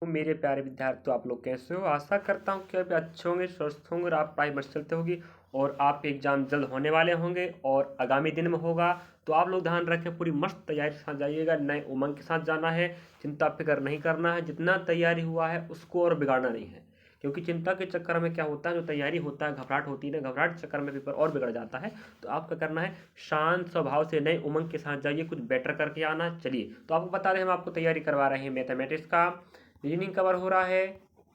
तो मेरे प्यारे विद्यार्थियों, आप लोग कैसे हो? आशा करता हूँ कि आप अच्छे होंगे, स्वस्थ होंगे और आप पढ़ाई बच चलते होगी और आपके एग्जाम जल्द होने वाले होंगे और आगामी दिन में होगा। तो आप लोग ध्यान रखें, पूरी मस्त तैयारी के साथ जाइएगा, नए उमंग के साथ जाना है। चिंता फिक्र नहीं करना है, जितना तैयारी हुआ है उसको और बिगाड़ना नहीं है। क्योंकि चिंता के चक्कर में क्या होता है, जो तैयारी होता है घबराहट होती है ना, घबराहट के चक्कर में पेपर और बिगड़ जाता है। तो आपका करना है शांत स्वभाव से नए उमंग के साथ जाइए, कुछ बेटर करके आना। चलिए, तो आपको बता दें, हम आपको तैयारी करवा रहे हैं मैथमेटिक्स का, रीजनिंग कवर हो रहा है,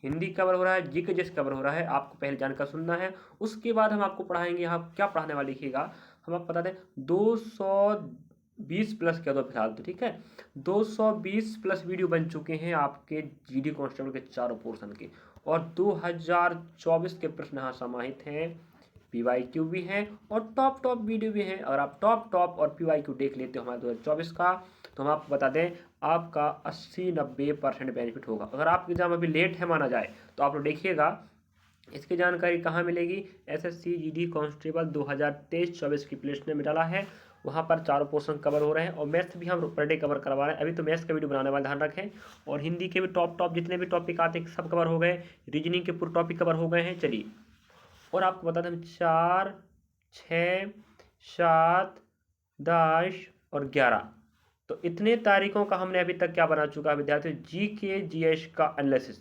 हिंदी कवर हो रहा है, जीके जिस कवर हो रहा है। आपको पहले जानकर सुनना है, उसके बाद हम आपको पढ़ाएंगे। आप क्या पढ़ाने वाले लिखिएगा, हम आपको बता दें 220 प्लस कह दो फिलहाल तो, ठीक है। 220 प्लस वीडियो बन चुके हैं आपके जीडी कांस्टेबल के चारों पोर्शन के, और 2024 के प्रश्न यहाँ समाहित हैं। पीवाईक्यू भी हैं और टॉप वीडियो भी हैं। अगर आप टॉप और पीवाईक्यू देख लेते हो हमारे 2024 का, तो हम आपको बता दें आपका 80-90% बेनिफिट होगा। अगर आपका एग्जाम अभी लेट है माना जाए, तो आप लोग देखिएगा इसकी जानकारी कहाँ मिलेगी। एसएससी जीडी कांस्टेबल 2023-24 की प्लेलिस्ट में डाला है, वहाँ पर चारों पोर्शन कवर हो रहे हैं और मैथ्स भी हम पर डे कवर करवा रहे हैं। अभी तो मैथ्स का वीडियो बनाने वाले, ध्यान रखें। और हिंदी के भी टॉप जितने भी टॉपिक आते हैं सब कवर हो गए, रीजनिंग के पूरे टॉपिक कवर हो गए हैं। चलिए, और आपको बता दें हम 4, 6, 7, 10 और 11, तो इतने तारीखों का हमने अभी तक क्या बना चुका है विद्यार्थियों, जीके जीएस का एनालिसिस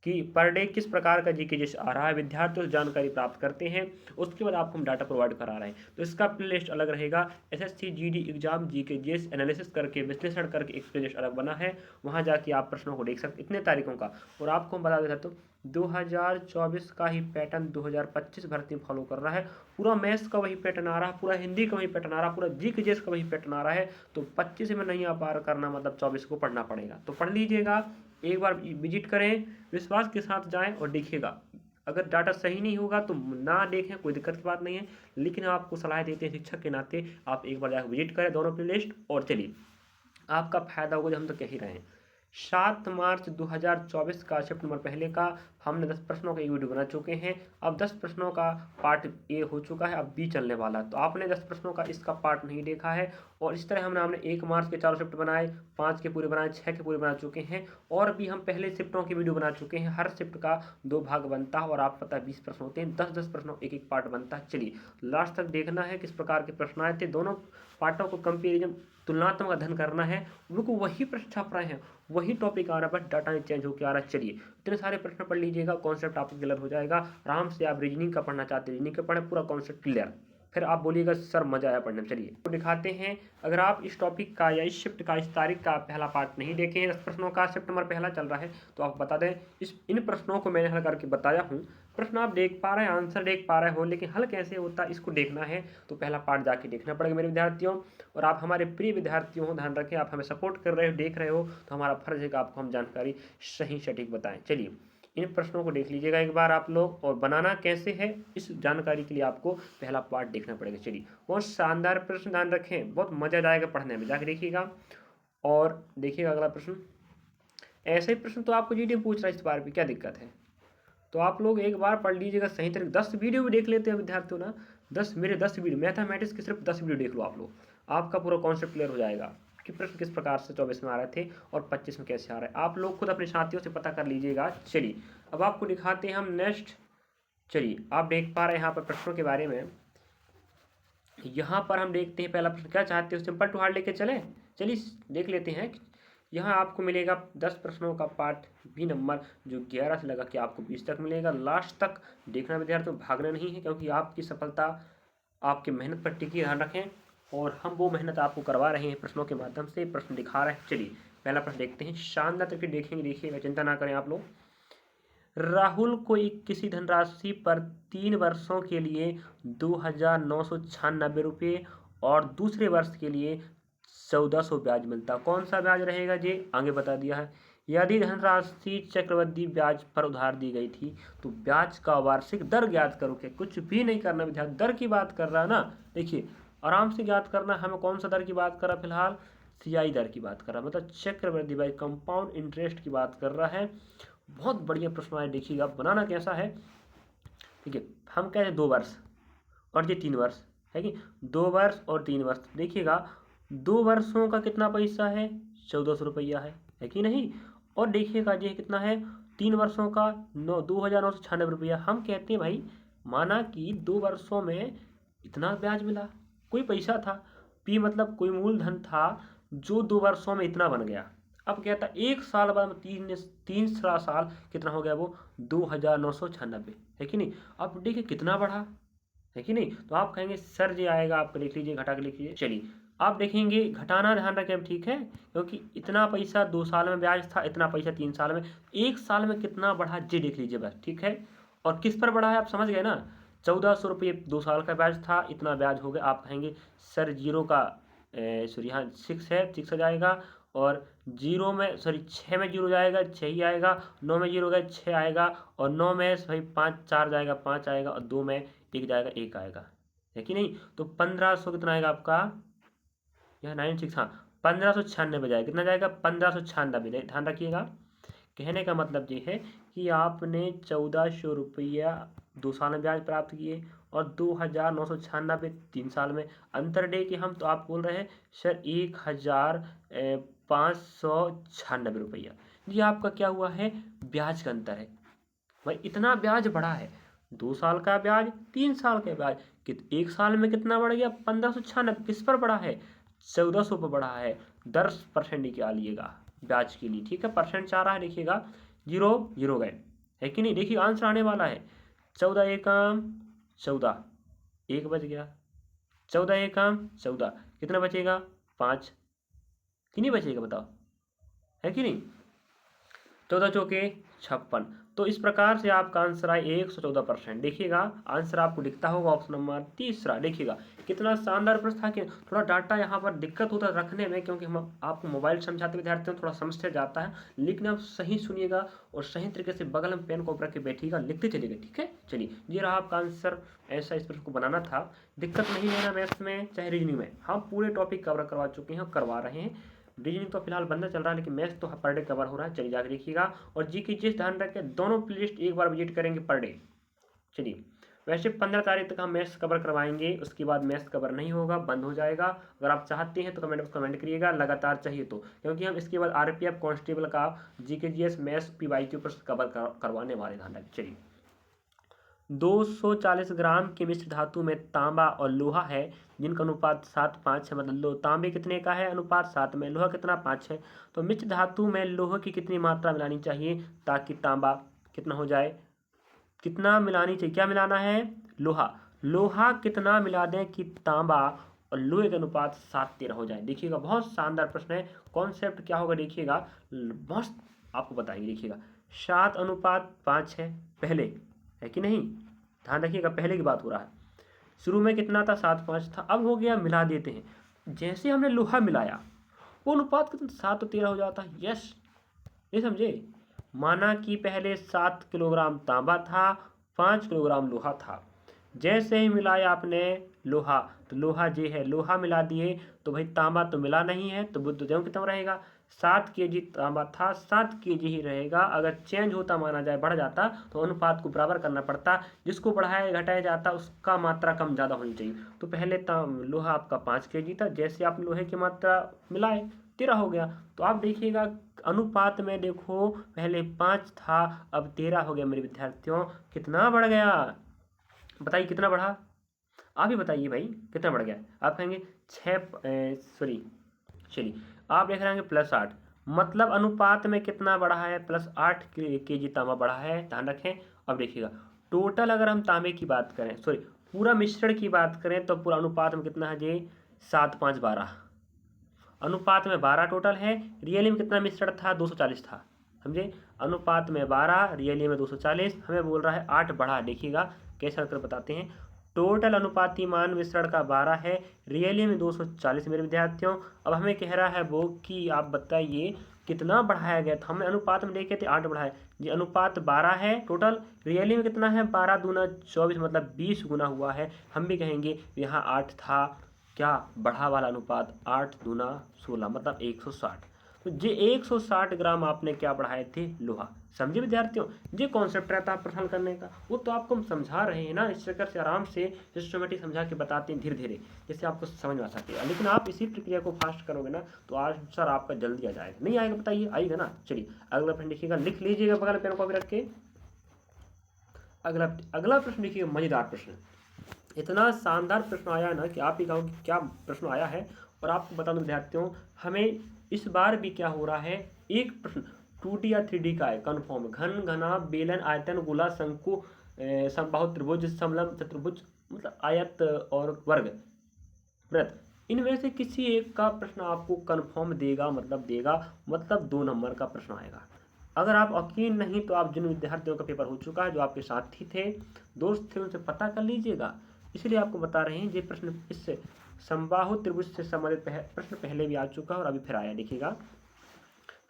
कि पर डे किस प्रकार का जीके जीएस आ रहा है, विद्यार्थियों से जानकारी प्राप्त करते हैं। उसके बाद आपको हम डाटा प्रोवाइड करा रहे हैं, तो इसका प्लेलिस्ट अलग रहेगा। SSC GD exam GK GS analysis करके विश्लेषण करके एक प्लेलिस्ट अलग बना है, वहाँ जाके आप प्रश्नों को देख सकते इतने तारीखों का। और आपको हम बता देता तो 2024 का ही पैटर्न 2025 भर्ती में फॉलो कर रहा है। पूरा मैथ्स का वही पैटर्न आ रहा है, पूरा हिंदी का वही पैटर्न आ रहा है, पूरा जीके जीएस का वही पैटर्न आ रहा है। तो 25 में नहीं आ पार करना मतलब 24 को पढ़ना पड़ेगा। तो पढ़ लीजिएगा, एक बार विजिट करें, विश्वास के साथ जाएं और देखिएगा। अगर डाटा सही नहीं होगा तो ना देखें, कोई दिक्कत की बात नहीं है, लेकिन आपको सलाह देते हैं शिक्षक के नाते, आप एक बार जाकर विजिट करें दोनों प्लेलिस्ट। और चलिए, आपका फायदा होगा, जो हम तो कह ही रहे हैं। 7 मार्च 2024 का शिफ्ट नंबर पहले का हमने 10 प्रश्नों का एक वीडियो बना चुके हैं। अब 10 प्रश्नों का पार्ट ए हो चुका है, अब बी चलने वाला है। तो आपने 10 प्रश्नों का इसका पार्ट नहीं देखा है। और इस तरह हमने 1 मार्च के 4 शिफ्ट बनाए, 5 के पूरे बनाए, 6 के पूरे बना चुके हैं। और भी हम पहले शिफ्टों की वीडियो बना चुके हैं। हर शिफ्ट का 2 भाग बनता है और आप पता है 20 प्रश्न होते हैं, 10-10 प्रश्नों एक पार्ट बनता है। चलिए, लास्ट तक देखना है किस प्रकार के प्रश्न आए थे, दोनों पार्टों को कंपेरिजन तुलनात्मक अध्ययन करना है। उनको वही प्रश्न छप रहे हैं, वही टॉपिक आ रहा है, बस डाटा नहीं चेंज होकर आ रहा है। चलिए, इतने सारे प्रश्न पढ़ लीजिएगा, कॉन्सेप्ट आपको क्लियर हो जाएगा आराम से। आप रीजनिंग का पढ़ना चाहते हैं, रीजनिंग का पढ़ें, पूरा कॉन्सेप्ट क्लियर, फिर आप बोलिएगा सर मजा आया पढ़ने में। चलिए तो दिखाते हैं, अगर आप इस टॉपिक का या इस शिफ्ट का इस तारीख का पहला पार्ट नहीं देखे हैं, 10 प्रश्नों का शिफ्ट नंबर पहला चल रहा है, तो आप बता दें इन प्रश्नों को मैंने हल करके बताया हूँ। प्रश्न आप देख पा रहे हैं, आंसर देख पा रहे हो, लेकिन हल कैसे होता है इसको देखना है, तो पहला पार्ट जाके देखना पड़ेगा मेरे विद्यार्थियों। और आप हमारे प्रिय विद्यार्थी हो, ध्यान रखें, आप हमें सपोर्ट कर रहे हो, देख रहे हो, तो हमारा फर्ज है कि आपको हम जानकारी सही सटीक बताएं। चलिए, इन प्रश्नों को देख लीजिएगा एक बार आप लोग, और बनाना कैसे है इस जानकारी के लिए आपको पहला पार्ट देखना पड़ेगा। चलिए, बहुत शानदार प्रश्न, ध्यान रखें, बहुत मजा आएगा पढ़ने में, जाके देखिएगा। और देखिएगा अगला प्रश्न, ऐसे ही प्रश्न तो आपको जीडी पूछ रहा है इस बार भी, क्या दिक्कत है? तो आप लोग एक बार पढ़ लीजिएगा सही तरीके, 10 वीडियो भी देख लेते हैं विद्यार्थियों ना, 10 वीडियो मैथमेटिक्स की सिर्फ 10 वीडियो देख लो आप लोग, आपका पूरा कॉन्सेप्ट क्लियर हो जाएगा कि प्रश्न किस प्रकार से 24 में आ रहे थे और 25 में कैसे आ रहे हैं। आप लोग खुद अपने साथियों से पता कर लीजिएगा। चलिए, अब आपको दिखाते हैं हम नेक्स्ट। चलिए, आप देख पा रहे हैं यहाँ पर प्रश्नों के बारे में, यहाँ पर हम देखते हैं पहला प्रश्न, क्या चाहते हो सिंपल टू हार्ड लेके चले। चलिए देख लेते हैं। यहाँ आपको मिलेगा 10 प्रश्नों का पार्ट बी नंबर, जो 11 से लगा कि आपको 20 तक मिलेगा। लास्ट तक देखना विद्यार्थियों, भागना नहीं है, क्योंकि आपकी सफलता आपकी मेहनत पर टिकी, ध्यान रखें। और हम वो मेहनत आपको करवा रहे हैं प्रश्नों के माध्यम से, प्रश्न दिखा रहे हैं। चलिए पहला प्रश्न देखते हैं, शानदार तरीके देखेंगे, देखिएगा, चिंता ना करें आप लोग। राहुल को किसी धनराशि पर 3 वर्षों के लिए 2,996 रुपये और दूसरे वर्ष के लिए 1400 ब्याज मिलता, कौन सा ब्याज रहेगा जी? आगे बता दिया है। यदि धनराशि चक्रवृद्धि ब्याज पर उधार दी गई थी, तो ब्याज का वार्षिक दर ज्ञात करो। क्या कुछ भी नहीं करना विद्यार्थी, दर की बात कर रहा है ना, देखिए आराम से ज्ञात करना। हमें कौन सा दर की बात कर रहा है फिलहाल? सीआई दर की बात कर रहा है, मतलब चक्रवृद्धि ब्याज, कंपाउंड इंटरेस्ट की बात कर रहा है। बहुत बढ़िया प्रश्न आए, देखिएगा बनाना कैसा है। ठीक है, हम कह रहे 2 वर्ष और ये 3 वर्ष है कि 2 वर्ष और 3 वर्ष। देखिएगा 2 वर्षों का कितना पैसा है, 1400 रुपया है कि नहीं। और देखिएगा ये कितना है 3 वर्षों का 2,996 रुपया। हम कहते हैं भाई माना कि 2 वर्षों में इतना ब्याज मिला, कोई पैसा था, पी मतलब कोई मूलधन था जो 2 वर्षों में इतना बन गया। अब कहता 1 साल बाद तीसरा साल कितना हो गया वो 2,996 है कि नहीं। अब देखिए कितना बढ़ा है कि नहीं। तो आप कहेंगे सर जी आएगा, आप लिख लीजिए, घटा के लिख लीजिए। चलिए आप देखेंगे घटाना ध्यान रखें अब, ठीक है, क्योंकि इतना पैसा 2 साल में ब्याज था, इतना पैसा 3 साल में, 1 साल में कितना बढ़ा जी देख लीजिए बस, ठीक है। और किस पर बढ़ा है आप समझ गए ना, 1400 रुपये 2 साल का ब्याज था, इतना ब्याज हो गया। आप कहेंगे सर जीरो का सॉरी यहाँ 6 है, 6 हो जाएगा, और जीरो में सॉरी 6 में जीरो जाएगा 6 ही आएगा, 9 में जीरो गया 6 आएगा, और 9 में भाई 5 4 जाएगा 5 आएगा, और 2 में 1 जाएगा 1 आएगा, है कि नहीं। तो 1500 कितना आएगा आपका, यह 96, हाँ 1596 जाएगा, कितना जाएगा 1596। ध्यान रखिएगा, कहने का मतलब ये है कि आपने 1400 रुपया 2 साल में ब्याज प्राप्त किए और 2,996 3 साल में। अंतर डे कि हम, तो आप बोल रहे हैं सर 1,596 रुपया, ये आपका क्या हुआ है, ब्याज का अंतर है। भाई इतना ब्याज बढ़ा है, 2 साल का ब्याज 3 साल का ब्याज, 1 साल में कितना बढ़ गया 1596। किस पर बढ़ा है, 1400 पर बढ़ा है। 10% निकालिएगा ब्याज के लिए, ठीक है, परसेंट चाह रहा है, देखिएगा 0 0 गए, है कि नहीं। देखिए आंसर आने वाला है 14 एकम 14, 1 बच गया, 14 एकम 14, कितना बचेगा 5, कि नहीं बचेगा बताओ, है कि नहीं। 14 चौके 56। तो इस प्रकार से आपका आंसर आए 114%। देखिएगा आंसर आपको दिखता होगा ऑप्शन नंबर तीसरा। देखिएगा कितना शानदार प्रश्न था कि थोड़ा डाटा यहाँ पर दिक्कत होता है रखने में, क्योंकि हम आपको मोबाइल समझाते विद्यार्थियों थोड़ा समस्या जाता है, लेकिन आप सही सुनिएगा और सही तरीके से बगल में पेन को रख के बैठिएगा, लिखते चलिएगा, ठीक है। चलिए ये रहा आपका आंसर, ऐसा इस प्रश्न को बनाना था। दिक्कत नहीं लेना मैथ्स में चाहे रीजनिंग में, हम पूरे टॉपिक कवर करवा चुके हैं, करवा रहे हैं। रीजनिंग तो फिलहाल बंद चल रहा है, लेकिन मैथ्स तो पर डे कवर हो रहा है। चलिए जाकर देखिएगा, और जी की चीज ध्यान रखें, दोनों प्लेलिस्ट एक बार विजिट करेंगे पर डे। चलिए वैसे 15 तारीख तक हम मैथ्स कवर करवाएंगे, उसके बाद मैथ्स कवर नहीं होगा, बंद हो जाएगा। अगर आप चाहते हैं तो कमेंट करिएगा, लगातार चाहिए तो, क्योंकि हम इसके बाद आरपीएफ कांस्टेबल का जीके जीएस मैथ्स पीवाईक्यू पर कवर करवाने वाले, ध्यान रखें। चलिए 240 ग्राम के मिश्र धातु में तांबा और लोहा है जिनका अनुपात 7:5 है, मतलब तांबे कितने का है अनुपात 7 में, लोहा कितना 5 है। तो मिश्र धातु में लोहे की कितनी मात्रा मिलानी चाहिए ताकि तांबा कितना हो जाए, कितना मिलानी चाहिए, क्या मिलाना है, लोहा कितना मिला दें कि तांबा और लोहे का अनुपात 7:13 हो जाए। देखिएगा बहुत शानदार प्रश्न है, कॉन्सेप्ट क्या होगा देखिएगा, बहुत आपको बताएंगे। देखिएगा 7:5 है पहले, है कि नहीं, ध्यान रखिएगा पहले की बात हो रहा है। शुरू में कितना था 7:5 था, अब हो गया मिला देते हैं। जैसे हमने लोहा मिलाया वो अनुपात कितना 7:13 हो जाता है। यस, ये समझे, माना कि पहले 7 किलोग्राम तांबा था, 5 किलोग्राम लोहा था। जैसे ही मिलाया आपने लोहा, तो लोहा जे है लोहा मिला दिए, तो भाई तांबा तो मिला नहीं है, तो बुद्धदेव कितना रहेगा 7 kg तांबा था 7 kg ही रहेगा। अगर चेंज होता माना जाए बढ़ जाता तो अनुपात को बराबर करना पड़ता, जिसको बढ़ाया घटाया जाता उसका मात्रा कम ज़्यादा होनी चाहिए। तो पहले लोहा आपका 5 kg था, जैसे आप लोहे की मात्रा मिलाए 13 हो गया। तो आप देखिएगा अनुपात में देखो पहले 5 था अब 13 हो गया मेरे विद्यार्थियों, कितना बढ़ गया बताइए, कितना बढ़ा, आप ही बताइए भाई कितना बढ़ गया। आप कहेंगे 6 चलिए आप देख रहे हैं +8, मतलब अनुपात में कितना बढ़ा है +8 kg तांबा बढ़ा है, ध्यान रखें। अब देखिएगा टोटल अगर हम तांबे की बात करें, पूरा मिश्रण की बात करें, तो पूरा अनुपात में कितना है जी 7 5 12, अनुपात में 12 टोटल है। रियली में कितना मिश्रण था 240 था, समझे, अनुपात में 12 रियली में 240, हमें बोल रहा है 8 बढ़ा। देखिएगा कैसे कर बताते हैं, टोटल अनुपाती मान मिश्रण का 12 है, रियली में 240 मेरे विद्यार्थियों। अब हमें कह रहा है वो कि आप बताइए कितना बढ़ाया गया, तो हमने अनुपात में देखे थे 8 बढ़ाए जी, अनुपात 12 है टोटल, रियली में कितना है 12 दूना 24, मतलब 20 गुना हुआ है। हम भी कहेंगे यहाँ 8 था, क्या बढ़ा वाला अनुपात 8 दूना 16 मतलब 160। जे 160 ग्राम आपने क्या बढ़ाए थे, लोहा। समझे विद्यार्थियों, ये कॉन्सेप्ट रहता है प्रश्न करने का, वो तो आपको हम समझा रहे हैं ना, इस प्रकार से आराम से सिस्टमेटिक समझा के बताते हैं धीरे धीरे, जैसे आपको समझ में आ सकेगा। लेकिन आप इसी प्रक्रिया को फास्ट करोगे ना तो आंसर आपका जल्दी आ जाएगा। नहीं आएगा बताइए, आएगा ना। चलिए अगला प्रश्न लिखिएगा, लिख लीजिएगा बगल पेन कॉपी रख के। अगला प्रश्न लिखिएगा, मजेदार प्रश्न, इतना शानदार प्रश्न आया ना कि आप ही कहोगे क्या प्रश्न आया है। और आपको बता दूं विद्यार्थियों, हमें इस बार भी क्या हो रहा है, एक प्रश्न 2D या 3D का है कन्फर्म। घन, घना, बेलन, आयतन, गोला, शंकु, समबाहु, त्रिभुज, समलंब, चतुर्भुज, मतलब आयत और वर्ग, वृत्त, इनमें से किसी एक का प्रश्न आपको कन्फर्म देगा, मतलब 2 नंबर का प्रश्न आएगा। अगर आप यकीन नहीं तो आप जिन विद्यार्थियों का पेपर हो चुका है, जो आपके साथी थे, दोस्त थे, उनसे पता कर लीजिएगा। इसलिए आपको बता रहे हैं, ये प्रश्न इससे समबाहु त्रिभुज से संबंधित प्रश्न पहले भी आ चुका है और अभी फिर आया। देखिएगा,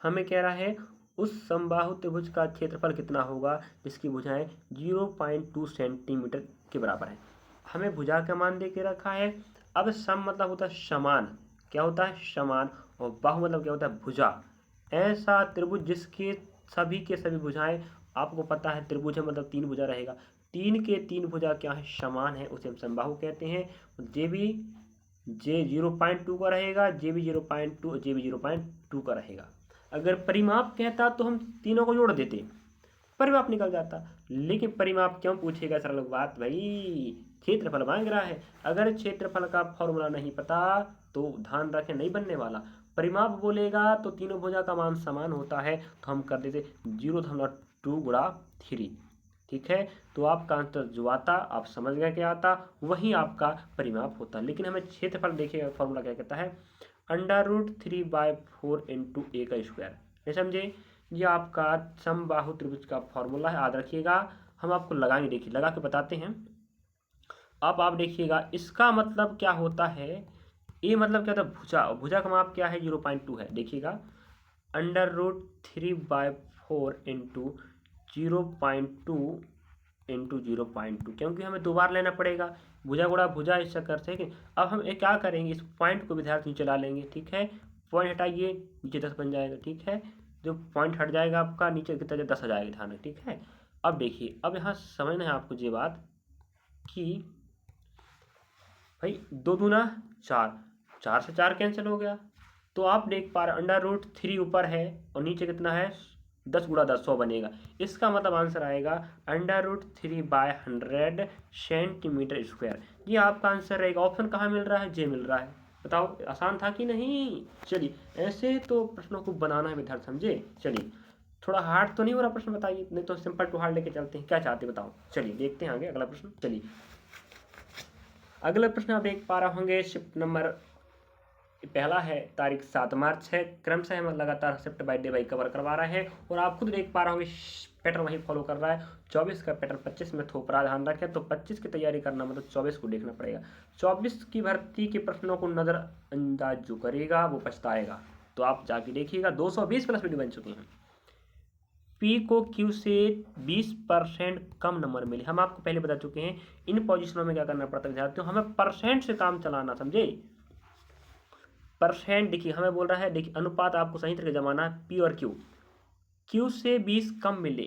हमें कह रहा है उस समबाहु त्रिभुज का क्षेत्रफल कितना होगा जिसकी भुजाएं 0.2 सेंटीमीटर के बराबर है। हमें भुजा का मान दे के रखा है। अब सम मतलब होता है समान, क्या होता है, समान, और बाहु मतलब क्या होता है, भुजा। ऐसा त्रिभुज जिसके सभी के सभी भुजाएं, आपको पता है त्रिभुज है मतलब 3 भुजा रहेगा, 3 के 3 भुजा क्या है, समान है, उसे हम समबाहु कहते हैं। जे 0.2 का रहेगा, जे भी 0.2 का रहेगा। अगर परिमाप कहता तो हम तीनों को जोड़ देते, परिमाप निकल जाता। लेकिन परिमाप क्यों पूछेगा, सरल बात भाई, क्षेत्रफल मांग रहा है। अगर क्षेत्रफल का फॉर्मूला नहीं पता तो ध्यान रखें नहीं बनने वाला। परिमाप बोलेगा तो तीनों भुजा का मान समान होता है, तो हम कर देते 0.2 गुणा 3। ठीक है, तो आपका आंसर जो आता, आप समझ गए क्या आता, वही आपका परिमाप होता। लेकिन हमें क्षेत्रफल देखिएगा, फॉर्मूला क्या कहता है, √3/4 इंटू a का स्क्वायर। नहीं समझे, ये आपका समबाहु त्रिभुज का फॉर्मूला है, याद रखिएगा। हम आपको लगाएंगे, देखिए लगा के बताते हैं। अब आप देखिएगा, इसका मतलब क्या होता है, ए मतलब क्या होता है, भुजा। भुजा का माप क्या है, 0.2 है। देखिएगा, √3/4 इंटू 0.2 इंटू 0.2, क्योंकि हमें 2 बार लेना पड़ेगा, भुजा गुणा भुजा, इस चक्कर से। अब हम क्या करेंगे, इस पॉइंट को विद्यार्थी चला लेंगे। ठीक है, पॉइंट हटाइए, नीचे 10 बन जाएगा। ठीक है, जो पॉइंट हट जाएगा आपका, नीचे कितना 10 आ जाएगा, ध्यान रखें। ठीक है, अब देखिए, अब यहाँ समझना है आपको ये बात कि भाई 2 दूना 4, 4 से 4 कैंसिल हो गया, तो आप देख पा रहे √3 ऊपर है और नीचे कितना है, 10 गुणा 10, 100 बनेगा। इसका मतलब आंसर आएगा √3/100 सेंटीमीटर स्क्वायर। ये आपका आंसर रहेगा। ऑप्शन कहाँ मिल रहा है, जे मिल रहा है। बताओ आसान था कि नहीं। चलिए, ऐसे तो प्रश्नों को बनाना है विद्यार्थी, समझे। चलिए, थोड़ा हार्ड तो नहीं हो रहा प्रश्न, बताइए, नहीं तो सिंपल टू हार्ड लेके चलते हैं, क्या चाहते बताओ। चलिए देखते हैं आगे अगला प्रश्न। चलिए अगला प्रश्न आप देख पा रहे होंगे, शिफ्ट नंबर पहला है, तारीख 7 मार्च है। क्रमशः हम लगातार shift by day by cover करवा रहे हैं और आप खुद देख पा रहे होंगे पैटर्न वही फॉलो कर रहा है। 24 का पैटर्न 25 में थोप रहा, ध्यान रखें। तो 25 की तैयारी करना मतलब 24 को देखना पड़ेगा। 24 की भर्ती के प्रश्नों को नज़रअंदाज जो करेगा वो पछताएगा। तो आप जाके देखिएगा, 220 प्लस वीडियो बन चुकी हैं। पी को क्यू से 20% कम नंबर मिले। हम आपको पहले बता चुके हैं इन पोजीशनों में क्या करना पड़ता है विद्यार्थियों, हमें परसेंट से काम चलाना, समझे। परसेंट देखिए, हमें बोल रहा है, देखिए अनुपात आपको सही तरीके जमाना है। पी और क्यू से 20 कम मिले,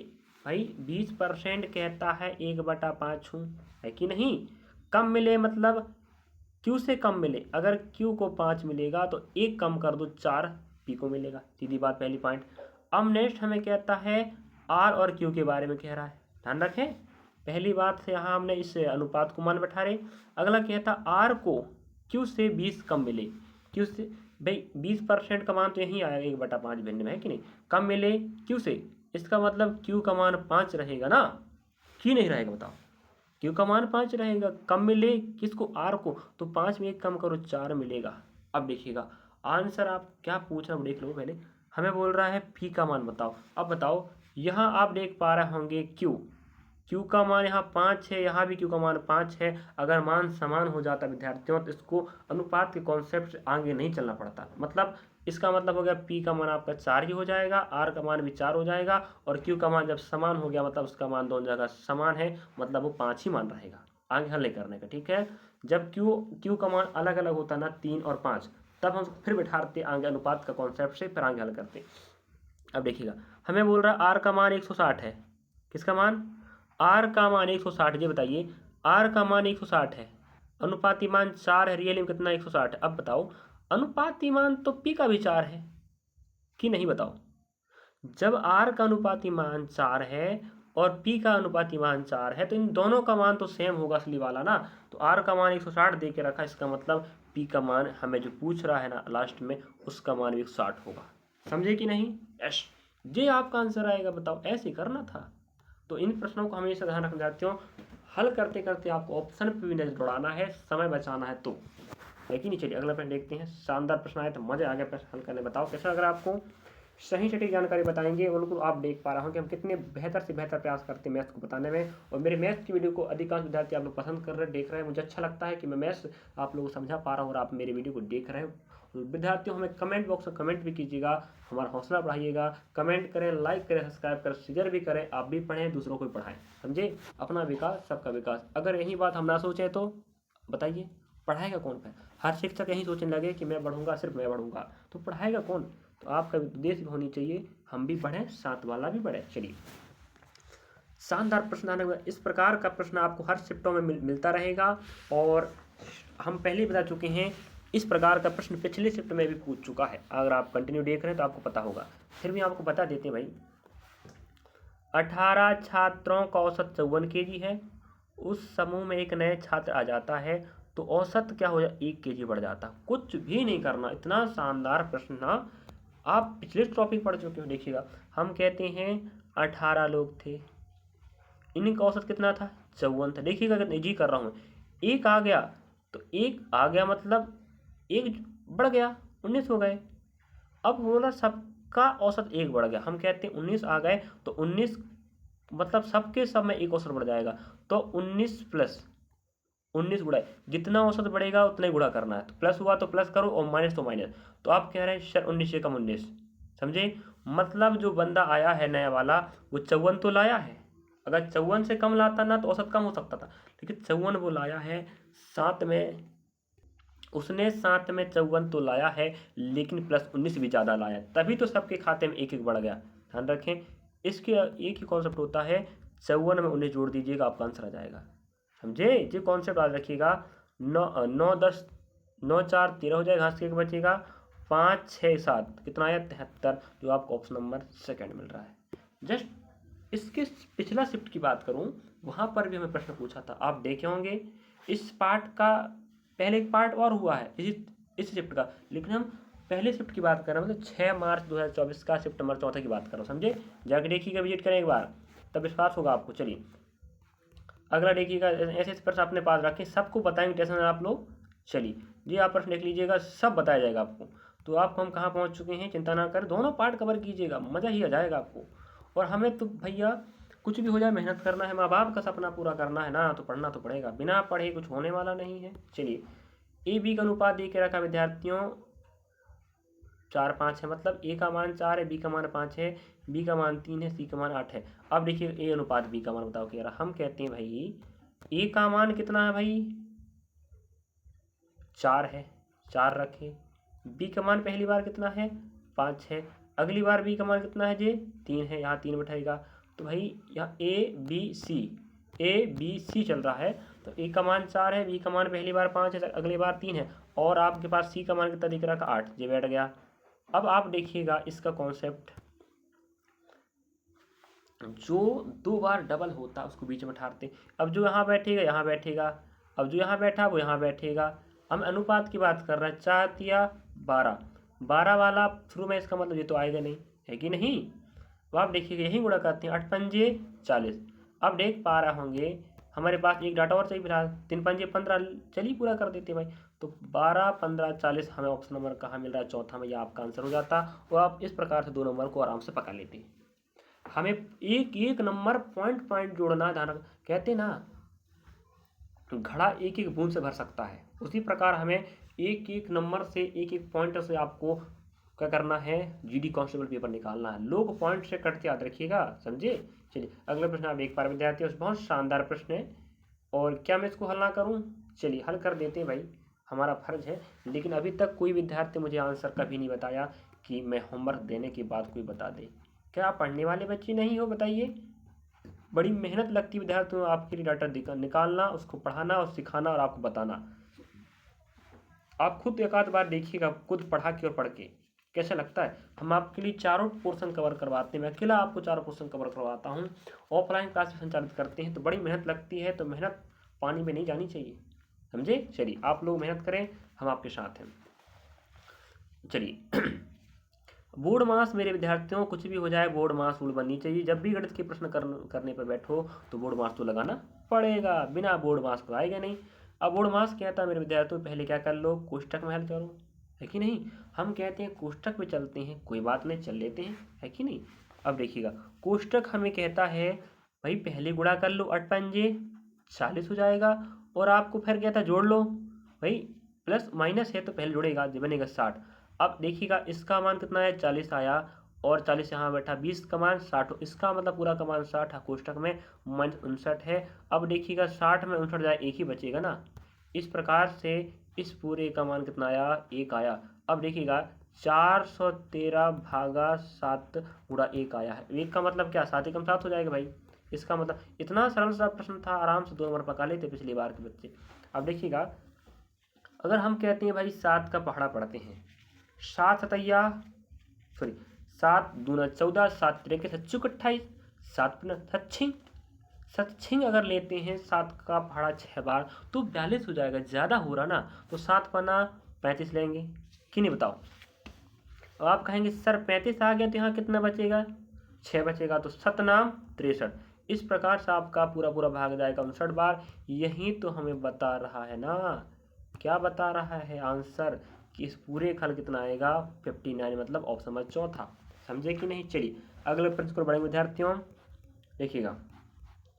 भाई 20% कहता है 1/5 हूँ, है कि नहीं। कम मिले मतलब क्यू से कम मिले, अगर क्यू को 5 मिलेगा तो 1 कम कर दो, 4 पी को मिलेगा। सीधी बात, पहली पॉइंट। अब नेक्स्ट हमें कहता है आर और क्यू के बारे में कह रहा है, ध्यान रखें। पहली बात से यहाँ हमने इस अनुपात को मान बैठा रहे। अगला कहता आर को क्यू से 20 कम मिले, क्यू से भाई 20% का मान तो यहीं आएगा 1/5 भिन्न में, है कि नहीं। कम मिले क्यू से, इसका मतलब क्यू का मान 5 रहेगा ना, क्यों नहीं रहेगा बताओ। क्यू का मान 5 रहेगा। कम मिले किसको, आर को, तो 5 में 1 कम करो, 4 मिलेगा। अब देखिएगा आंसर आप क्या पूछ रहा हूँ देख लो पहले। हमें बोल रहा है फी का मान बताओ। अब बताओ, यहाँ आप देख पा रहे होंगे क्यू का मान यहाँ 5 है, यहाँ भी क्यू का मान 5 है। अगर मान समान हो जाता विद्यार्थियों तो इसको अनुपात के कॉन्सेप्ट से आगे नहीं चलना पड़ता। मतलब इसका मतलब हो गया पी का मान आपका 4 ही हो जाएगा, आर का मान भी 4 हो जाएगा, और क्यू का मान जब समान हो गया मतलब उसका मान दोनों जगह समान है, मतलब वो 5 ही मान रहेगा। आगे हल नहीं करने का, ठीक है। जब क्यू का मान अलग अलग होता ना, 3 और 5, तब हम फिर बिठाते आगे अनुपात का कॉन्सेप्ट से, फिर आगे हल करते। अब देखिएगा, हमें बोल रहा है आर का मान 160 है। किसका मान? आर का मान 160। ये बताइए, आर का मान 160 है, अनुपाती मान 4 है, रियल में कितना 160 है। अब बताओ, अनुपाती मान तो पी का भी 4 है कि नहीं, बताओ। जब आर का अनुपाती मान 4 है और पी का अनुपाती मान 4 है तो इन दोनों का मान तो सेम होगा, असली वाला ना। तो आर का मान 160 दे के रखा, इसका मतलब पी का मान हमें जो पूछ रहा है ना लास्ट में, उसका मान भी 160 होगा। समझे कि नहीं? यस, ये आपका आंसर आएगा। बताओ, ऐसे करना था। तो इन प्रश्नों को हमेशा ध्यान रखना चाहते हो, हल करते करते आपको ऑप्शन पे भी नजर दौड़ाना है, समय बचाना है तो, है कि नहीं। चलिए अगला प्रश्न देखते हैं। शानदार प्रश्न आया तो मजे आ गए प्रश्न हल करने। बताओ कैसा, अगर आपको सही सटीक जानकारी बताएंगे उनको आप देख पा रहा हूँ कि हम कितने बेहतर से बेहतर प्रयास करते हैं मैथ्स को बताने में। और मेरे मैथ्स की वीडियो को अधिकांश विद्यार्थी आप लोग पसंद कर रहे हैं, देख रहे हैं। मुझे अच्छा लगता है कि मैं मैथ्स आप लोगों को समझा पा रहा हूँ और आप मेरे वीडियो को देख रहे हैं। विद्यार्थियों, हमें कमेंट बॉक्स में कमेंट भी कीजिएगा, हमारा हौसला बढ़ाइएगा। कमेंट करें, लाइक करें, सब्सक्राइब करें, शेयर भी करें। आप भी पढ़ें, दूसरों को भी पढ़ाएं। समझे? अपना विकास सबका विकास। अगर यही बात हम ना सोचें तो बताइए पढ़ाएगा कौन? हर शिक्षक यही सोचने लगे कि मैं बढ़ूंगा, सिर्फ मैं बढ़ूंगा, तो पढ़ाएगा कौन? तो आपका उद्देश्य भी होनी चाहिए, हम भी पढ़ें, साथ वाला भी बढ़े। चलिए, शानदार प्रश्न आने के बाद इस प्रकार का प्रश्न आपको हर शिफ्टों में मिलता रहेगा। और हम पहले बता चुके हैं, इस प्रकार का प्रश्न पिछले शिफ्ट में भी पूछ चुका है। अगर आप कंटिन्यू देख रहे हैं तो आपको पता होगा, फिर भी आपको बता देते हैं भाई। 18 छात्रों का औसत 54 kg है। उस समूह में एक नए छात्र आ जाता है तो औसत क्या हो जाए? 1 kg बढ़ जाता। कुछ भी नहीं करना, इतना शानदार प्रश्न ना आप पिछले टॉपिक पढ़ चुके हो। देखिएगा, हम कहते हैं 18 लोग थे, इनका औसत कितना था? 54 था। देखिएगा कितना इजी कर रहा हूँ। एक आ गया तो एक आ गया, मतलब एक बढ़ गया, 19 हो गए। अब बोला सबका औसत 1 बढ़ गया, हम कहते हैं 19 आ गए तो 19 मतलब सबके सब में 1 औसत बढ़ जाएगा। तो 19 प्लस 19 गुणा, जितना औसत बढ़ेगा उतना ही गुणा करना है। तो प्लस हुआ तो प्लस करो और माइनस तो माइनस। तो आप कह रहे हैं सर 19 से कम 19, समझे? मतलब जो बंदा आया है नया वाला, वो 54 तो लाया है। अगर 54 से कम लाता ना तो औसत कम हो सकता था, लेकिन 54 वो लाया है। साथ में उसने 54 तो लाया है, लेकिन प्लस 19 भी ज़्यादा लाया, तभी तो सबके खाते में 1 1 बढ़ गया। ध्यान रखें, इसके एक ही कॉन्सेप्ट होता है, 54 में 19 जोड़ दीजिएगा, आपका आंसर आ जाएगा। समझे? ये कॉन्सेप्ट याद रखिएगा। 9 9 10 9 4 13 हो जाएगा, घास के 1 बचेगा, 5 6 7 कितना आया? 73, जो आपको ऑप्शन नंबर सेकंड मिल रहा है। जस्ट इसके पिछला शिफ्ट की बात करूं, वहां पर भी हमें प्रश्न पूछा था, आप देखे होंगे। इस पार्ट का पहले एक पार्ट और हुआ है इस शिफ्ट का, लेकिन हम पहले शिफ्ट की बात कर रहे हैं, मतलब 6 मार्च 2024 का शिफ्ट नंबर 4 की बात कर रहा हूँ। समझे? जाके देखिएगा, विजिट करें एक बार, तब विश्वास होगा आपको। चलिए अगला देखिएगा, ऐसे प्रश्न अपने पास रखें, सबको बताएंगे टेंशन में आप लोग। चलिए जी, आप प्रश्न देख लीजिएगा, सब बताया जाएगा आपको। तो आपको हम कहाँ पहुँच चुके हैं, चिंता ना करें, दोनों पार्ट कवर कीजिएगा, मज़ा ही आ जाएगा आपको। और हमें तो भैया कुछ भी हो जाए मेहनत करना है, माँ बाप का सपना पूरा करना है ना, तो पढ़ना तो पड़ेगा, बिना पढ़े कुछ होने वाला नहीं है। चलिए, ए बी का अनुपात दे के रखा विद्यार्थियों 4 5 है, मतलब ए का मान 4 है, बी का मान 5 है, बी का मान 3 है, सी का मान 8 है। अब देखिए ए अनुपात बी का मान बताओ क्या रहा। हम कहते हैं भाई ए का मान कितना है भाई? 4 है, 4 रखे। बी का मान पहली बार कितना है? 5 है। अगली बार बी का मान कितना है जी? 3 है, यहाँ 3 बैठाएगा। तो भाई यहाँ ए बी सी चल रहा है। तो ए का मान 4 है, बी का मान पहली बार 5 है, अगली बार 3 है, और आपके पास सी का मान कितना दिख रहा है? 8, ये बैठ गया। अब आप देखिएगा इसका कॉन्सेप्ट, जो 2 बार डबल होता है उसको बीच में ठारते। अब जो यहाँ बैठेगा यहाँ बैठेगा, अब जो यहाँ बैठा वो यहाँ बैठेगा। हम अनुपात की बात कर रहे हैं, 4 या 12, 12 वाला शुरू में, इसका मतलब ये तो आएगा नहीं, है कि नहीं? तो आप देखिएगा यही गुणा करते हैं, 8 पंजे 40। अब देख पा रहे होंगे हमारे पास एक डाटा और चाहिए फिलहाल, 3 पंजे 15, चलिए पूरा कर देते भाई। तो 12 15 40 हमें ऑप्शन नंबर कहाँ मिल रहा है? चौथा में, यह आपका आंसर हो जाता। और आप इस प्रकार से 2 नंबर को आराम से पका लेते। हमें एक एक नंबर पॉइंट पॉइंट जोड़ना, ध्यान कहते ना घड़ा एक एक बूंद से भर सकता है, उसी प्रकार हमें एक एक नंबर से, एक एक पॉइंट से आपको क्या करना है? जीडी कांस्टेबल पेपर निकालना है। लोग पॉइंट से कटते याद रखिएगा, समझे? चलिए अगला प्रश्न आप देख पा रहे विद्यार्थियों, बहुत शानदार प्रश्न है। और क्या मैं इसको हल ना करूं? चलिए हल कर देते हैं भाई। हमारा फर्ज है। लेकिन अभी तक कोई विद्यार्थी मुझे आंसर कभी नहीं बताया कि मैं होमवर्क देने के बाद कोई बता दे। क्या आप पढ़ने वाले बच्चे नहीं हो? बताइए। बड़ी मेहनत लगती है विद्यार्थियों आपके लिए डाटा निकालना, उसको पढ़ाना और सिखाना और आपको बताना। आप खुद एक आध बार देखिएगा, खुद पढ़ा के और पढ़ के कैसा लगता है। हम आपके लिए चारों पोर्शन कवर करवाते हैं, मैं अकेला आपको चारों पोर्शन कवर करवाता हूँ। ऑफलाइन क्लास संचालित करते हैं तो बड़ी मेहनत लगती है, तो मेहनत पानी में नहीं जानी चाहिए, समझे। चलिए आप लोग मेहनत करें, हम आपके साथ हैं। चलिए बोर्ड मास मेरे विद्यार्थियों, कुछ भी हो जाए बोर्ड मास रूल बननी चाहिए। जब भी गणित के प्रश्न करने पर बैठो तो बोर्ड मास तो लगाना पड़ेगा, बिना बोर्ड मास तो आएगा नहीं। अब बोर्ड मास कहता है मेरे विद्यार्थियों, पहले क्या कर लो, कोष्टक में हल करो, है कि नहीं। हम कहते हैं कोष्टक में चलते हैं, कोई बात नहीं, चल लेते हैं, है कि नहीं। अब देखिएगा, कोष्टक हमें कहता है भाई पहले गुणा कर लो, 8 पंजे 40 हो जाएगा, और आपको फिर कहता जोड़ लो, भाई प्लस माइनस है तो पहले जुड़ेगा, बनेगा 60। अब देखिएगा इसका मान कितना है, 40 आया, और 40 यहाँ बैठा, 20 का मान 60, इसका मतलब पूरा का मान 60 है, कोष्टक में -59 है। अब देखिएगा 60 में 59 जाए, एक ही बचेगा ना। इस प्रकार से इस पूरे का मान कितना आया, 1 आया। अब देखिएगा 413 भागा 7 गुणा 1 आया है। 1 का मतलब क्या, 7 एकम 7 हो जाएगा भाई। इसका मतलब इतना सरल सा प्रश्न था, आराम से 2 नंबर पका लेते पिछली बार के बच्चे। अब देखिएगा, अगर हम कहते हैं भाई 7 का पहाड़ा पढ़ते हैं, 7 सतैया सॉरी 7 दूना 14, 7 तिरके 7 28, 7 पुनः 7 सतछिंग अगर लेते हैं 7 का पहाड़ा 6 बार तो 42 हो जाएगा, ज़्यादा हो रहा ना। तो 7 पना 35 लेंगे कि नहीं, बताओ। अब आप कहेंगे सर 35 आ गया तो यहाँ कितना बचेगा, 6 बचेगा, तो 7 नाम 63। इस प्रकार से आपका पूरा पूरा भाग जाएगा 59 बार। यही तो हमें बता रहा है ना, क्या बता रहा है आंसर, कि इस पूरे का हल कितना आएगा, 59, मतलब ऑप्शन नंबर चौथा। समझे कि नहीं। चलिए अगले प्रश्न को बढ़ेंगे विद्यार्थियों। देखिएगा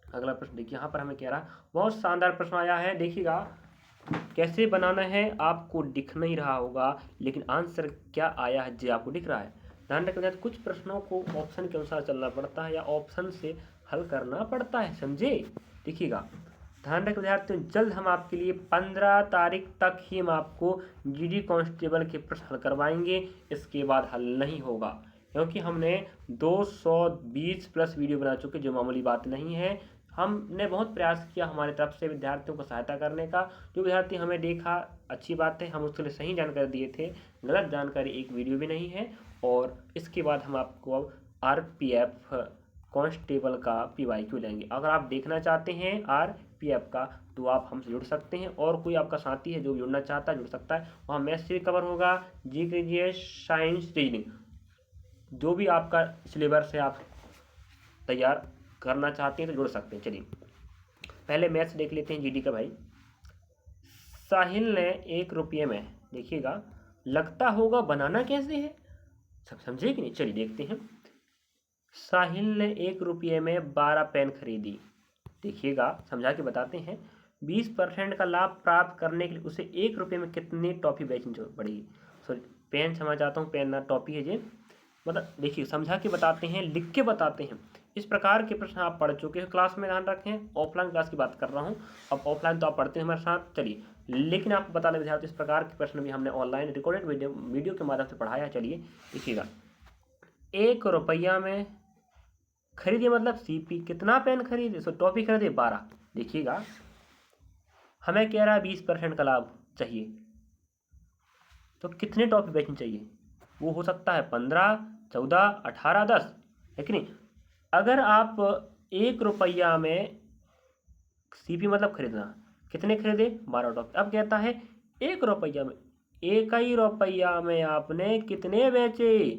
अगला प्रश्न, देखिए यहाँ पर हमें कह रहा, बहुत शानदार प्रश्न आया है। देखिएगा कैसे बनाना है आपको दिख नहीं रहा होगा, लेकिन आंसर क्या आया है जो आपको दिख रहा है। ध्यान रखना, कुछ प्रश्नों को ऑप्शन के अनुसार चलना पड़ता है या ऑप्शन से हल करना पड़ता है, समझे। देखिएगा ध्यान रख विद्यार्थियों, जल्द हम आपके लिए 15 तारीख तक ही हम आपको जीडी कांस्टेबल के प्रश्न हल करवाएंगे। इसके बाद हल नहीं होगा, क्योंकि हमने 220 प्लस वीडियो बना चुके, जो मामूली बात नहीं है। हमने बहुत प्रयास किया हमारी तरफ से विद्यार्थियों को सहायता करने का। जो विद्यार्थी हमें देखा, अच्छी बात है, हम उसके लिए सही जानकारी दिए थे, गलत जानकारी एक वीडियो भी नहीं है। और इसके बाद हम आपको अब आरपीएफ कांस्टेबल का PYQ लेंगे। अगर आप देखना चाहते हैं आरपीएफ का तो आप हमसे जुड़ सकते हैं, और कोई आपका साथी है जो जुड़ना चाहता है जुड़ सकता है। वहाँ मैथ्स से कवर होगा, जीके, साइंस, रीजनिंग, जो भी आपका सिलेबस है आप तैयार करना चाहते हैं तो जुड़ सकते हैं। चलिए पहले मैथ्स देख लेते हैं जीडी का। भाई साहिल ने 1 रुपये में, देखिएगा लगता होगा बनाना कैसे है, सब समझे कि नहीं। चलिए देखते हैं। साहिल ने 1 रुपये में 12 पेन खरीदी। देखिएगा समझा के बताते हैं। 20% का लाभ प्राप्त करने के लिए उसे 1 रुपये में कितनी टॉफी बेचनी पड़ेगी। सॉरी पेन क्षमा चाहता हूँ, पेन ना टॉफी है जी। मतलब देखिए समझा के बताते हैं, लिख के बताते हैं। इस प्रकार के प्रश्न आप पढ़ चुके हैं क्लास में, ध्यान रखें। ऑफलाइन क्लास की बात कर रहा हूँ, अब ऑफलाइन तो आप पढ़ते हैं हमारे साथ। चलिए लेकिन आपको बता दें विद्यार्थी, इस प्रकार के प्रश्न भी हमने ऑनलाइन रिकॉर्डेड वीडियो के माध्यम से पढ़ाया। चलिए देखिएगा, 1 रुपया में खरीदिए, मतलब सीपी कितना पेन खरीदे, सो टॉफी खरीदे 12। देखिएगा हमें कह रहा है 20% का लाभ चाहिए, तो कितने टॉफी बेचनी चाहिए। वो हो सकता है 15, 14, 18, 10, है कि नहीं। अगर आप 1 रुपया में सीपी मतलब खरीदना, कितने खरीदे 12 टॉफी। अब कहता है 1 रुपया में, 1 ही रुपया में आपने कितने बेचे,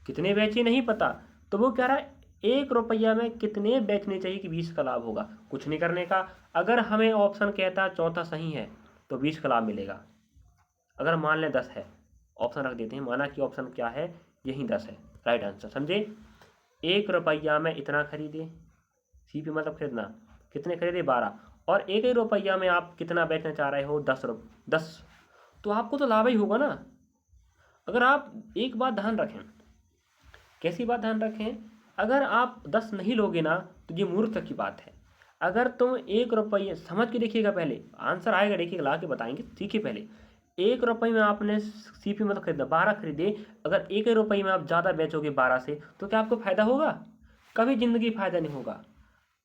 कितने बेचे नहीं पता, तो वो कह रहा है 1 रुपया में कितने बेचने चाहिए कि 20 का लाभ होगा। कुछ नहीं करने का, अगर हमें ऑप्शन कहता चौथा सही है तो 20 का लाभ मिलेगा। अगर मान लें 10 है, ऑप्शन रख देते हैं, माना कि ऑप्शन क्या है, यही 10 है, राइट आंसर, समझे। 1 रुपया में इतना खरीदे, सीपी मतलब खरीदना, कितने खरीदे 12, और 1 ही रुपया में आप कितना बेचना चाह रहे हो 10, तो आपको तो लाभ ही होगा ना। अगर आप एक बात ध्यान रखें, कैसी बात ध्यान रखें, अगर आप 10 नहीं लोगे ना तो ये मूर्ख की बात है। अगर तुम 1 रुपये समझ के देखिएगा, पहले आंसर आएगा, देखिएगा ला के बताएंगे, सीखिए पहले। 1 रुपये में आपने सीपी मतलब खरीदा, 12 खरीदे, अगर 1 रुपये में आप ज़्यादा बेचोगे 12 से, तो क्या आपको फायदा होगा? कभी जिंदगी फायदा नहीं होगा।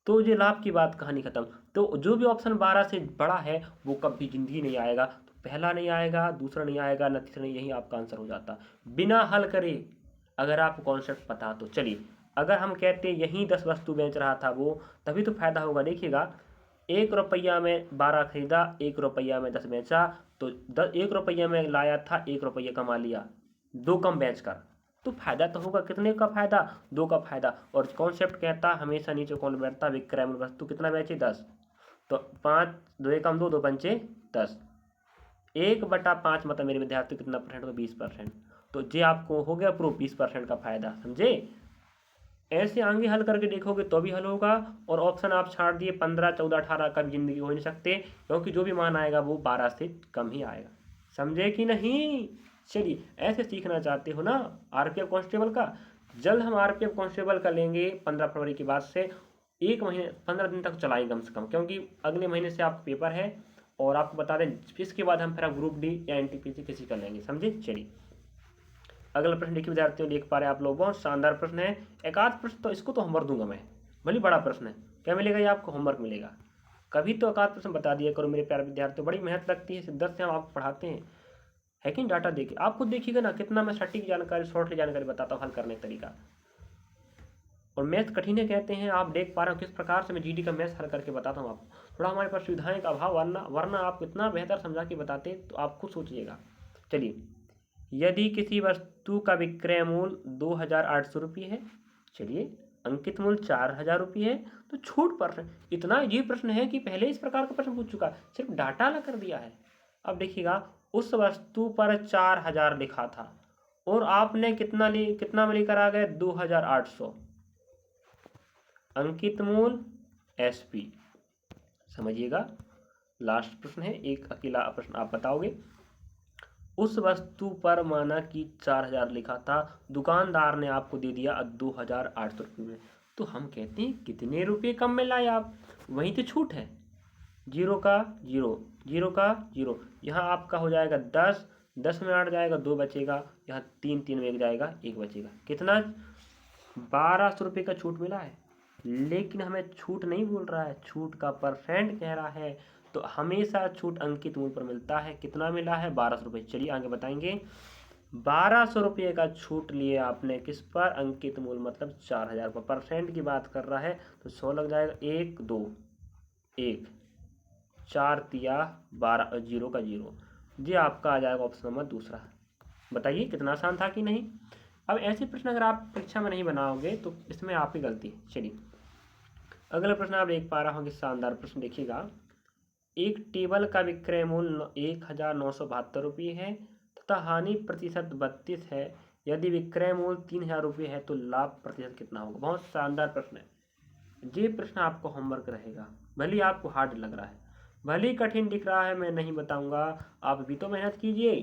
तो ये लाभ की बात, कहानी खत्म। तो जो भी ऑप्शन 12 से बड़ा है वो कभी जिंदगी नहीं आएगा। तो पहला नहीं आएगा, दूसरा नहीं आएगा, न तीसरा नहीं, यही आपका आंसर हो जाता बिना हल करे, अगर आपको कॉन्सेप्ट पता। तो चलिए, अगर हम कहते यहीं 10 वस्तु बेच रहा था वो, तभी तो फायदा होगा। देखिएगा, 1 रुपया में 12 खरीदा, 1 रुपया में 10 बेचा, तो 1 रुपया में लाया था, 1 रुपया कमा लिया 2 कम बेच कर, तो फायदा तो होगा। कितने का फायदा? 2 का फायदा। और कॉन्सेप्ट कहता हमेशा नीचे कौन बैठता? विक्रय मूल्य वस्तु कितना बेचे? 10। तो 5 2 एकम 2, 2 पंचे 10, 1/5 मतलब मेरे विद्यार्थी कितना परसेंट? तो 20%। तो ये आपको हो गया प्रूफ, 20% का फायदा, समझे? ऐसे आगे हल करके देखोगे तो भी हल होगा। और ऑप्शन आप छाड़ दिए 15, 14, 18 का भी जिंदगी हो नहीं सकते, क्योंकि जो भी मान आएगा वो 12 से कम ही आएगा। समझे कि नहीं? चलिए, ऐसे सीखना चाहते हो ना आरपीएफ कांस्टेबल का? जल्द हम आरपीएफ कांस्टेबल का लेंगे 15 फरवरी के बाद से। 1 महीने 15 दिन तक चलाएंगे कम से कम, क्योंकि अगले महीने से आपका पेपर है। और आपको बता दें, इसके बाद हम फिर ग्रुप डी या एनटीपीसी किसी का लेंगे, समझे? चलिए, अगला प्रश्न देखिए विद्यार्थियों, देख पा रहे हैं आप लोग, बहुत शानदार प्रश्न है। एक आध प्रश्न तो इसको तो होमवर्क दूंगा मैं, भले बड़ा प्रश्न है। क्या मिलेगा? ये आपको होमवर्क मिलेगा। कभी तो एक आध प्रश्न बता दिया करो मेरे प्यारे विद्यार्थियों, बड़ी मेहनत लगती है, शिद्दत से हम आपको पढ़ाते हैं। हैकिंग डाटा देखिए, आप खुद देखिएगा ना कितना मैं सटीक जानकारी, शॉर्टली जानकारी बताता हूँ, हल करने का तरीका। और मैथ कठिन है कहते हैं, आप देख पा रहे हो किस प्रकार से मैं जीडी का मैथ हल करके बताता हूँ आपको। थोड़ा हमारे पास सुविधाएं का अभाव, वरना आप इतना बेहतर समझा के बताते तो आप खुद सोचिएगा। चलिए, यदि किसी वस्तु का विक्रय मूल्य 2800 रुपये है, चलिए अंकित मूल्य 4000 रुपये है, तो छूट पर इतना ये प्रश्न है कि पहले इस प्रकार का प्रश्न पूछ चुका, सिर्फ डाटा अलग कर दिया है। अब देखिएगा, उस वस्तु पर 4000 लिखा था और आपने कितना में लेकर आ गए? 2800। अंकित मूल्य एसपी। समझिएगा, लास्ट प्रश्न है, एक अकेला प्रश्न आप बताओगे। उस वस्तु पर माना कि 4000 लिखा था, दुकानदार ने आपको दे दिया 2800 रुपये में, तो हम कहते हैं कितने रुपये कम में लाए आप? वहीं तो छूट है। 0 का 0, 0 का 0, यहाँ आपका हो जाएगा 10, 10 में 8 जाएगा, 2 बचेगा, यहाँ 3, 3 में 1 जाएगा, 1 बचेगा। कितना? 1200 रुपये का छूट मिला है। लेकिन हमें छूट नहीं बोल रहा है, छूट का परसेंट कह रहा है। तो हमेशा छूट अंकित मूल्य पर मिलता है। कितना मिला है? 1200 रुपये। चलिए आगे बताएंगे। 1200 रुपये का छूट लिए आपने किस पर? अंकित मूल्य मतलब 4000 पर। परसेंट की बात कर रहा है तो 100 लग जाएगा, 1 2 1 4 तिया 12, 0 का 0। ये आपका आ जाएगा ऑप्शन नंबर दूसरा। बताइए कितना आसान था कि नहीं? अब ऐसे प्रश्न अगर आप परीक्षा में नहीं बनाओगे तो इसमें आपकी गलती है। चलिए, अगला प्रश्न आप देख पा रहे होंगे, शानदार प्रश्न देखिएगा। एक टेबल का विक्रय मूल्य 1972 रुपये है तथा हानि प्रतिशत 32 है। यदि विक्रय मूल्य 3000 रुपये है तो लाभ प्रतिशत कितना होगा? बहुत शानदार प्रश्न है। ये प्रश्न आपको होमवर्क रहेगा, भले ही आपको हार्ड लग रहा है, भले ही कठिन दिख रहा है, मैं नहीं बताऊंगा, आप भी तो मेहनत कीजिए।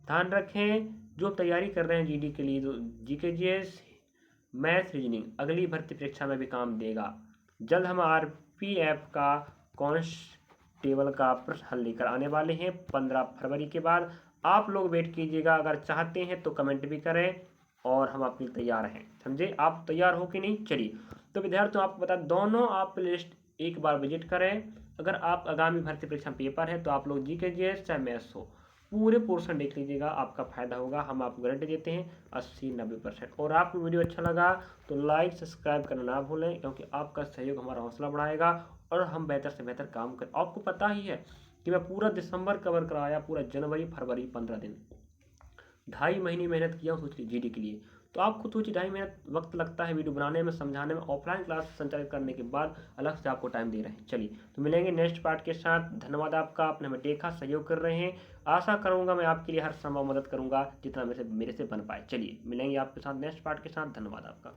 ध्यान रखें, जो तैयारी कर रहे हैं जीडी के लिए, जीके जीएस, मैथ, रीजनिंग, अगली भर्ती परीक्षा में भी काम देगा। जल्द हम आरपीएफ का कांस्टेबल का प्रश्न हल लेकर आने वाले हैं 15 फरवरी के बाद। आप लोग वेट कीजिएगा, अगर चाहते हैं तो कमेंट भी करें और हम आपके लिए तैयार हैं। समझे? आप तैयार हो कि नहीं? चलिए, तो विद्यार्थियों आपको बता, दोनों आप प्लेलिस्ट एक बार विजिट करें। अगर आप आगामी भर्ती परीक्षा पेपर है तो आप लोग जीके जीएस चाहे मैथ्स हो, पूरे पोर्शन देख लीजिएगा, आपका फायदा होगा। हम आपको गारंटी देते हैं 80-90%। और आपको वीडियो अच्छा लगा तो लाइक सब्सक्राइब करना ना भूलें, क्योंकि आपका सहयोग हमारा हौसला बढ़ाएगा और हम बेहतर से बेहतर काम कर। आपको पता ही है कि मैं पूरा दिसंबर कवर कराया, पूरा जनवरी फरवरी 15 दिन, 2.5 महीने मेहनत किया हूँ सोच लीजिए जीडी के लिए। तो आपको सोचिए 2.5 महीना वक्त लगता है वीडियो बनाने में, समझाने में। ऑफलाइन क्लास संचालित करने के बाद अलग से आपको टाइम दे रहे हैं। चलिए, तो मिलेंगे नेक्स्ट पार्ट के साथ। धन्यवाद आपका, आपने हमें देखा, सहयोग कर रहे हैं। आशा करूंगा मैं आपके लिए हर संभव मदद करूंगा जितना मेरे से बन पाए। चलिए, मिलेंगे आपके साथ नेक्स्ट पार्ट के साथ। धन्यवाद आपका।